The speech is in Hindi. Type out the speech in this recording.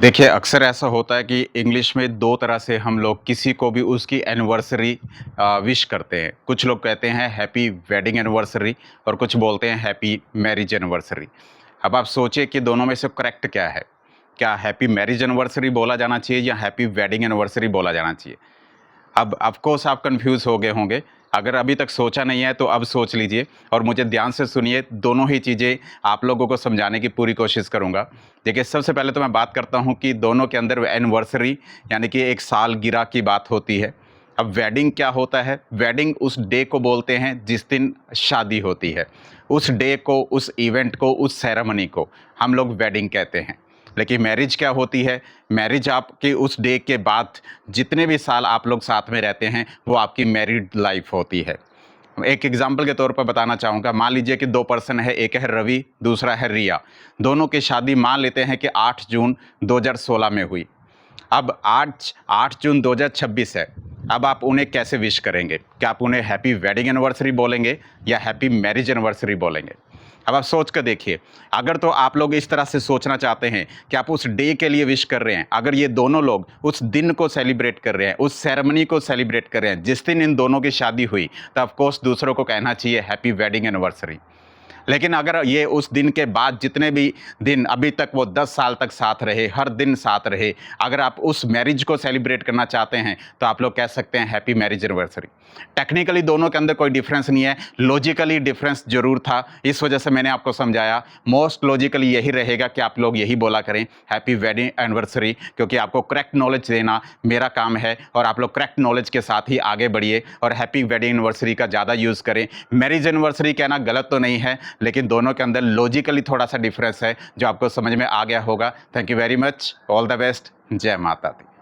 देखिए, अक्सर ऐसा होता है कि इंग्लिश में 2 तरह से हम लोग किसी को भी उसकी एनिवर्सरी विश करते हैं। कुछ लोग कहते हैं हैप्पी वेडिंग एनिवर्सरी और कुछ बोलते हैं हैप्पी मैरिज एनिवर्सरी। अब आप सोचिए कि दोनों में से करेक्ट क्या है? क्या हैप्पी मैरिज एनिवर्सरी बोला जाना चाहिए या हैप्पी वेडिंग एनिवर्सरी बोला जाना चाहिए? अब ऑफ़ कोर्स आप कन्फ्यूज़ हो गए होंगे। अगर अभी तक सोचा नहीं है तो अब सोच लीजिए और मुझे ध्यान से सुनिए, दोनों ही चीज़ें आप लोगों को समझाने की पूरी कोशिश करूँगा। देखिए, सबसे पहले तो मैं बात करता हूँ कि दोनों के अंदर एनिवर्सरी यानी कि एक सालगिरह की बात होती है। अब वेडिंग क्या होता है? वेडिंग उस डे को बोलते हैं जिस दिन शादी होती है। उस डे को, उस इवेंट को, उस सेरेमनी को हम लोग वेडिंग कहते हैं। लेकिन मैरिज क्या होती है? मैरिज आपके उस डे के बाद जितने भी साल आप लोग साथ में रहते हैं, वो आपकी मैरिड लाइफ होती है। एक एग्जांपल के तौर पर बताना चाहूँगा, मान लीजिए कि 2 पर्सन है, एक है रवि, दूसरा है रिया। दोनों की शादी मान लेते हैं कि 8 जून 2016 में हुई। अब आज 8 जून 2026 है। अब आप उन्हें कैसे विश करेंगे? क्या आप उन्हें हैप्पी वेडिंग एनिवर्सरी बोलेंगे या हैप्पी मैरिज एनिवर्सरी बोलेंगे? अब आप सोच कर देखिए, अगर तो आप लोग इस तरह से सोचना चाहते हैं कि आप उस डे के लिए विश कर रहे हैं, अगर ये दोनों लोग उस दिन को सेलिब्रेट कर रहे हैं, उस सेरेमनी को सेलिब्रेट कर रहे हैं, जिस दिन इन दोनों की शादी हुई, तो ऑफ कोर्स दूसरों को कहना चाहिए हैप्पी वेडिंग एनिवर्सरी। लेकिन अगर ये उस दिन के बाद जितने भी दिन अभी तक वो 10 साल तक साथ रहे, हर दिन साथ रहे, अगर आप उस मैरिज को सेलिब्रेट करना चाहते हैं, तो आप लोग कह सकते हैं हैप्पी मैरिज एनिवर्सरी। टेक्निकली दोनों के अंदर कोई डिफरेंस नहीं है, लॉजिकली डिफरेंस ज़रूर था, इस वजह से मैंने आपको समझाया। मोस्ट लॉजिकली यही रहेगा कि आप लोग यही बोला करें हैप्पी वेडिंग एनिवर्सरी, क्योंकि आपको करेक्ट नॉलेज देना मेरा काम है और आप लोग करेक्ट नॉलेज के साथ ही आगे बढ़िए और हैप्पी वेडिंग एनिवर्सरी का ज़्यादा यूज़ करें। मैरिज एनिवर्सरी कहना गलत तो नहीं है, लेकिन दोनों के अंदर लॉजिकली थोड़ा सा डिफरेंस है जो आपको समझ में आ गया होगा। Thank you very much, all the best, जय माता दी।